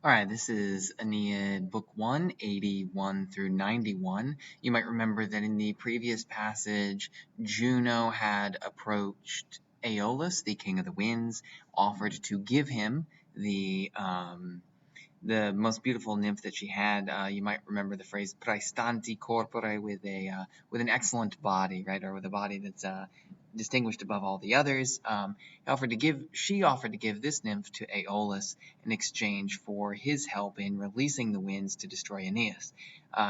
All right, this is Aeneid, Book 1, 81 through 91. You might remember that in the previous passage, Juno had approached Aeolus, the king of the winds, offered to give him the most beautiful nymph that she had. You might remember the phrase "praestanti corpore," with an excellent body, right, or with a body that's distinguished above all the others. She offered to give this nymph to Aeolus in exchange for his help in releasing the winds to destroy Aeneas.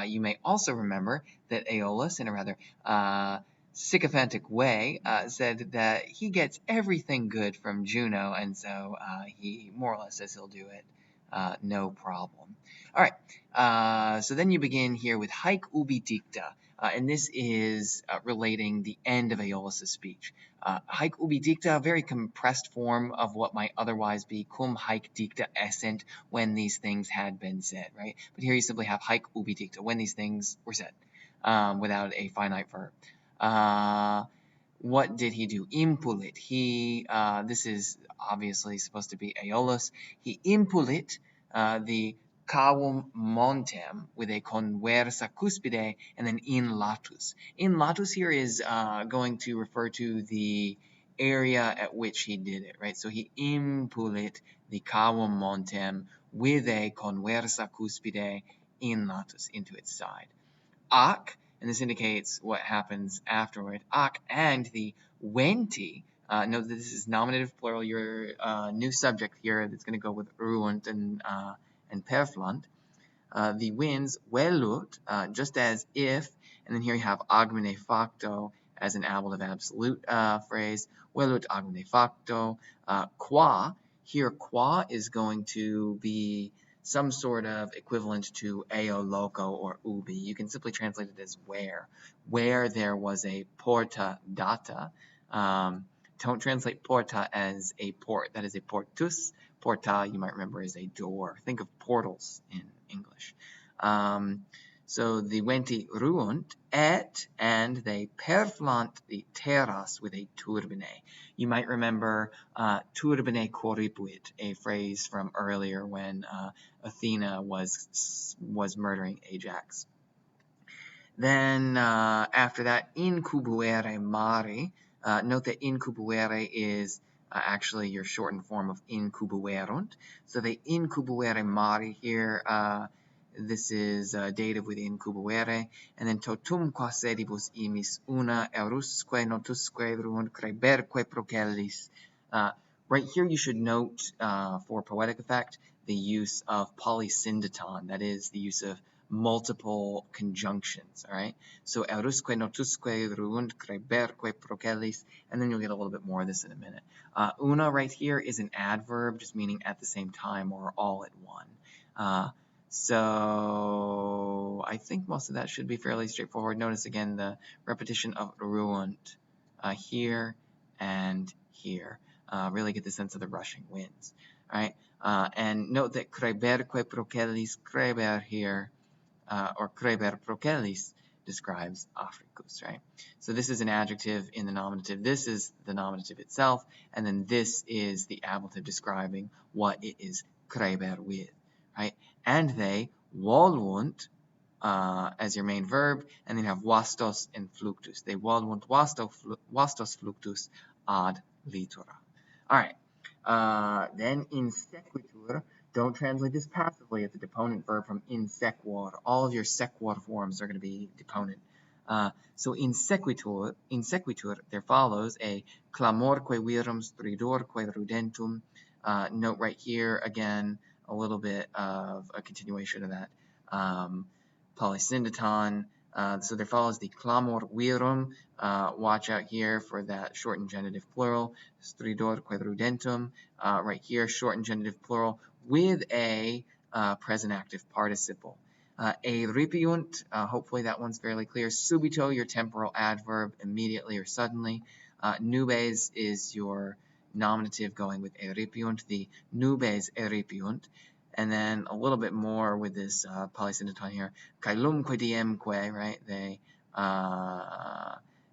You may also remember that Aeolus, in a rather sycophantic way, said that he gets everything good from Juno, and so he more or less says he'll do it. No problem. All right, so then you begin here with haec ubi dicta, and this is relating the end of Aeolus' speech. Haec ubi dicta, a very compressed form of what might otherwise be cum haec dicta essent, when these things had been said, right? But here you simply have haec ubi dicta, when these things were said, without a finite verb. What did he do? Impulit. This is obviously supposed to be Aeolus. He impulit the cavum montem with a conversa cuspide and then in latus. In latus here is going to refer to the area at which he did it, right? So he impulit the cavum montem with a conversa cuspide in latus, into its side. Ac, and this indicates what happens afterward, ac and the venti, note that this is nominative plural, your new subject here that's going to go with ruant and perflant. The winds velut, just as if, and then here you have agmine facto as an ablative absolute phrase, velut agmine facto, qua, here qua is going to be some sort of equivalent to eo loco or ubi. You can simply translate it as where there was a porta data. Don't translate porta as a port. That is a portus. Porta, you might remember, is a door. Think of portals in English. So the venti ruunt et, and they perflant the terras with a turbine. You might remember turbine corripuit, a phrase from earlier when Athena was murdering Ajax. Then after that, incubuere mare. Note that incubuere is actually your shortened form of incubuerunt. So the incubuere mare here, this is dative with incubuere, and then totum qua sedibus imis una eurusque notusque ruunt creberque procellis. Right here you should note, for poetic effect, the use of polysyndeton, that is, the use of multiple conjunctions, all right? So eurusque notusque ruunt creberque procellis, and then you'll get a little bit more of this in a minute. Una right here is an adverb, just meaning at the same time or all at one. So I think most of that should be fairly straightforward. Notice again the repetition of ruunt here and here. Really get the sense of the rushing winds. All right, and note that creberque procellis, creber here, or creber procellis describes Africus, right? So this is an adjective in the nominative. This is the nominative itself, and then this is the ablative describing what it is creber with, right? And they volunt as your main verb, and then you have vastos and fluctus. They volunt vastos fluctus ad litora. All right. Then in sequitur, don't translate this passively. It's a deponent verb from in sequor. All of your sequor forms are going to be deponent. So in sequitur, there follows a clamorque virum stridorque rudentum. Note right here again a little bit of a continuation of that polysyndeton. So there follows the clamor virum. Watch out here for that shortened genitive plural, stridorque rudentum. Right here, shortened genitive plural with a present active participle. Eripiunt, hopefully that one's fairly clear. Subito, your temporal adverb, immediately or suddenly. Nubes is your nominative going with eripiunt, the nubes eripiunt. And then a little bit more with this polysyndeton here. Caelumque diemque, right? They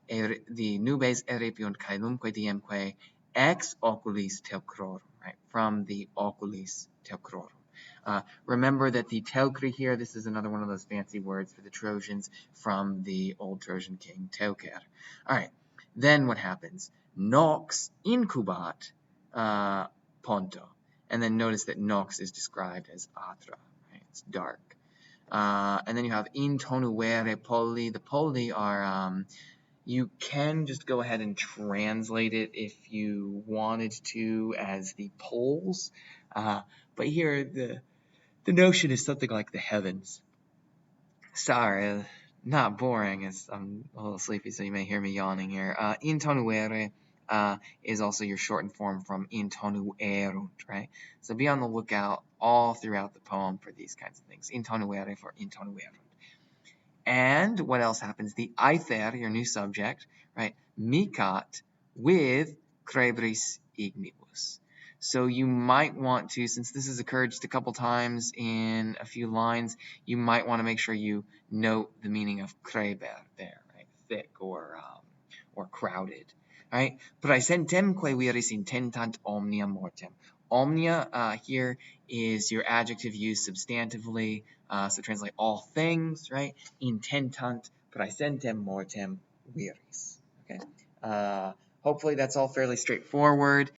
the nubes eripiunt caelumque diemque ex oculis teucrorum, right? From the oculis teucrorum. Remember that the Teucri here, this is another one of those fancy words for the Trojans from the old Trojan king Teucer. All right, then what happens? Nox incubat ponto. And then notice that nox is described as atra, right? It's dark. And then you have intonuere polli. The polli are, you can just go ahead and translate it if you wanted to as the poles. But here the notion is something like the heavens. Sorry, not boring, as I'm a little sleepy, so you may hear me yawning here. Intonuere is also your shortened form from intonuerunt, right? So be on the lookout all throughout the poem for these kinds of things. Intonuere for intonuerunt. And what else happens? The aether, your new subject, right? Mikat with crebris ignibus. So you might want to, since this has occurred just a couple times in a few lines, you might want to make sure you note the meaning of creber there, right? Thick or crowded, right? Praesentemque viris intentant omnia mortem. Omnia here is your adjective used substantively, so translate all things, right? Intentant praesentem mortem viris. Okay. Hopefully that's all fairly straightforward.